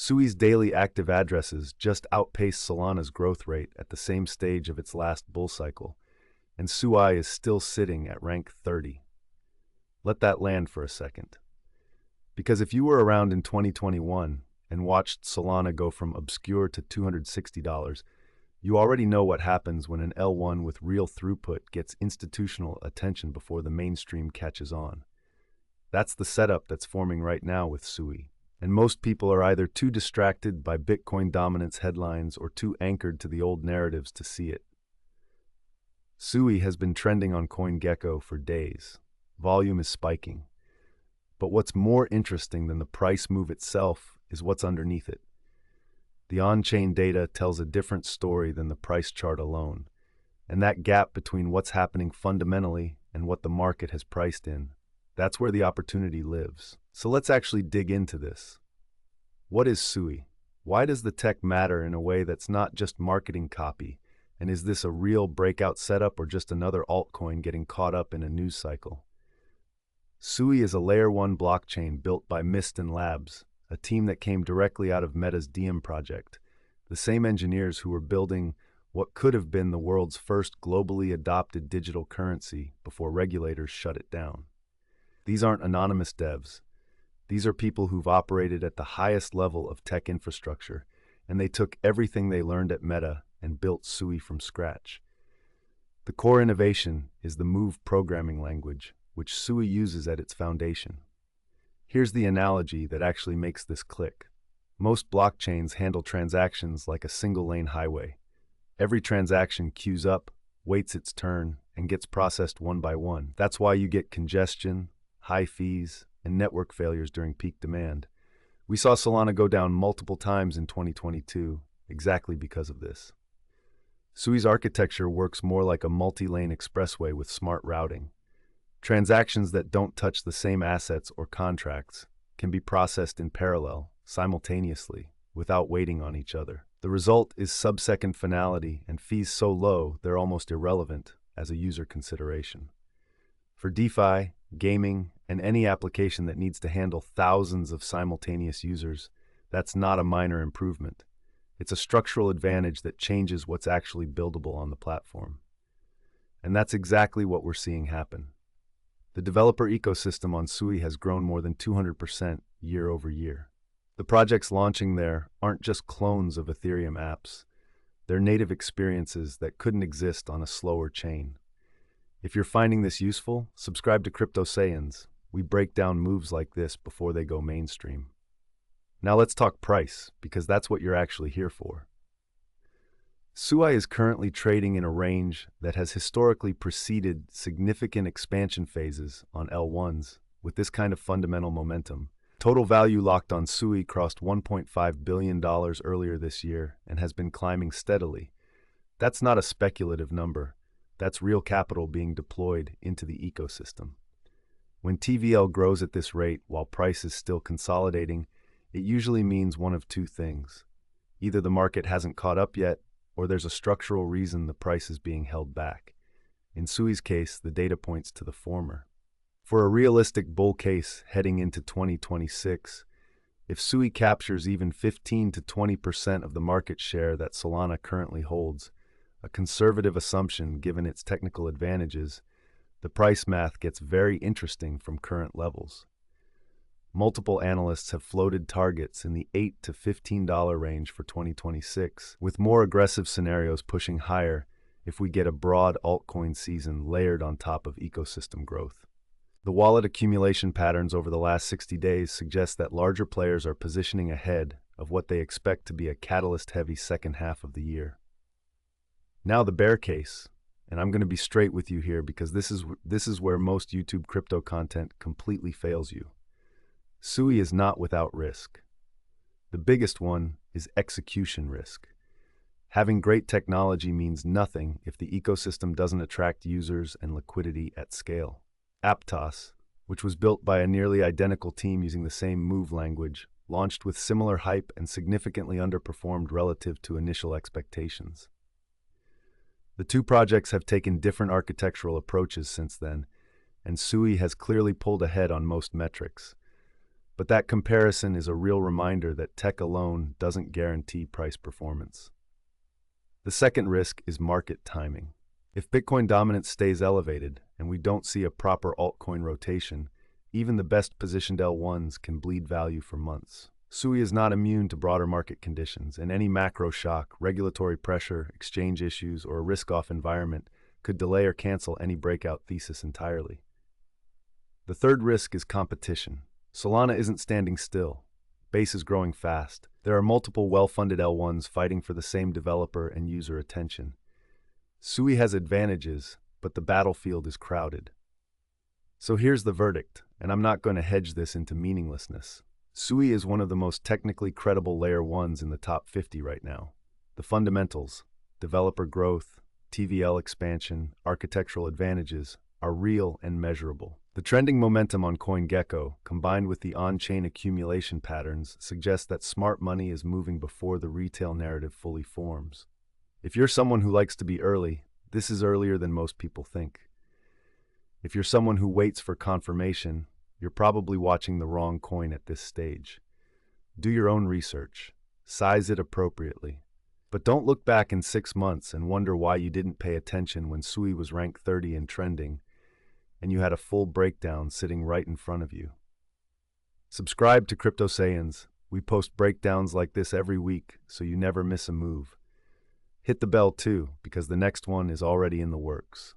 SUI's daily active addresses just outpaced Solana's growth rate at the same stage of its last bull cycle, and SUI is still sitting at rank 30. Let that land for a second. Because if you were around in 2021 and watched Solana go from obscure to $260, you already know what happens when an L1 with real throughput gets institutional attention before the mainstream catches on. That's the setup that's forming right now with SUI. And most people are either too distracted by Bitcoin dominance headlines or too anchored to the old narratives to see it. SUI has been trending on CoinGecko for days. Volume is spiking. But what's more interesting than the price move itself is what's underneath it. The on-chain data tells a different story than the price chart alone. And that gap between what's happening fundamentally and what the market has priced in, that's where the opportunity lives. So let's actually dig into this. What is SUI? Why does the tech matter in a way that's not just marketing copy? And is this a real breakout setup or just another altcoin getting caught up in a news cycle? SUI is a Layer 1 blockchain built by Miston Labs, a team that came directly out of Meta's Diem project, the same engineers who were building what could have been the world's first globally adopted digital currency before regulators shut it down. These aren't anonymous devs. These are people who've operated at the highest level of tech infrastructure, and they took everything they learned at Meta and built SUI from scratch. The core innovation is the Move programming language, which SUI uses at its foundation. Here's the analogy that actually makes this click. Most blockchains handle transactions like a single-lane highway. Every transaction queues up, waits its turn, and gets processed one by one. That's why you get congestion, high fees, and network failures during peak demand. We saw Solana go down multiple times in 2022, exactly because of this. SUI's architecture works more like a multi-lane expressway with smart routing. Transactions that don't touch the same assets or contracts can be processed in parallel, simultaneously, without waiting on each other. The result is sub-second finality and fees so low they're almost irrelevant as a user consideration. For DeFi, gaming, and any application that needs to handle thousands of simultaneous users, that's not a minor improvement. It's a structural advantage that changes what's actually buildable on the platform. And that's exactly what we're seeing happen. The developer ecosystem on SUI has grown more than 200% year over year. The projects launching there aren't just clones of Ethereum apps. They're native experiences that couldn't exist on a slower chain. If you're finding this useful, subscribe to Crypto Sayans. We break down moves like this before they go mainstream. Now let's talk price, because that's what you're actually here for. SUI is currently trading in a range that has historically preceded significant expansion phases on L1s with this kind of fundamental momentum. Total value locked on SUI crossed $1.5 billion earlier this year and has been climbing steadily. That's not a speculative number. That's real capital being deployed into the ecosystem. When TVL grows at this rate while price is still consolidating, it usually means one of two things. Either the market hasn't caught up yet, or there's a structural reason the price is being held back. In SUI's case, the data points to the former. For a realistic bull case heading into 2026, if SUI captures even 15 to 20% of the market share that Solana currently holds, a conservative assumption given its technical advantages, the price math gets very interesting from current levels. Multiple analysts have floated targets in the $8 to $15 range for 2026, with more aggressive scenarios pushing higher if we get a broad altcoin season layered on top of ecosystem growth. The wallet accumulation patterns over the last 60 days suggest that larger players are positioning ahead of what they expect to be a catalyst-heavy second half of the year. Now the bear case, and I'm going to be straight with you here because this is where most YouTube crypto content completely fails you. SUI is not without risk. The biggest one is execution risk. Having great technology means nothing if the ecosystem doesn't attract users and liquidity at scale. Aptos, which was built by a nearly identical team using the same Move language, launched with similar hype and significantly underperformed relative to initial expectations. The two projects have taken different architectural approaches since then, and SUI has clearly pulled ahead on most metrics. But that comparison is a real reminder that tech alone doesn't guarantee price performance. The second risk is market timing. If Bitcoin dominance stays elevated and we don't see a proper altcoin rotation, even the best positioned L1s can bleed value for months. SUI is not immune to broader market conditions, and any macro shock, regulatory pressure, exchange issues, or a risk-off environment could delay or cancel any breakout thesis entirely. The third risk is competition. Solana isn't standing still. Base is growing fast. There are multiple well-funded L1s fighting for the same developer and user attention. SUI has advantages, but the battlefield is crowded. So here's the verdict, and I'm not going to hedge this into meaninglessness. SUI is one of the most technically credible layer 1s in the top 50 right now. The fundamentals, developer growth, TVL expansion, architectural advantages, are real and measurable. The trending momentum on CoinGecko, combined with the on-chain accumulation patterns, suggests that smart money is moving before the retail narrative fully forms. If you're someone who likes to be early, this is earlier than most people think. If you're someone who waits for confirmation, you're probably watching the wrong coin at this stage. Do your own research. Size it appropriately. But don't look back in 6 months and wonder why you didn't pay attention when SUI was ranked 30 and trending, and you had a full breakdown sitting right in front of you. Subscribe to Crypto Sayans. We post breakdowns like this every week, so you never miss a move. Hit the bell too, because the next one is already in the works.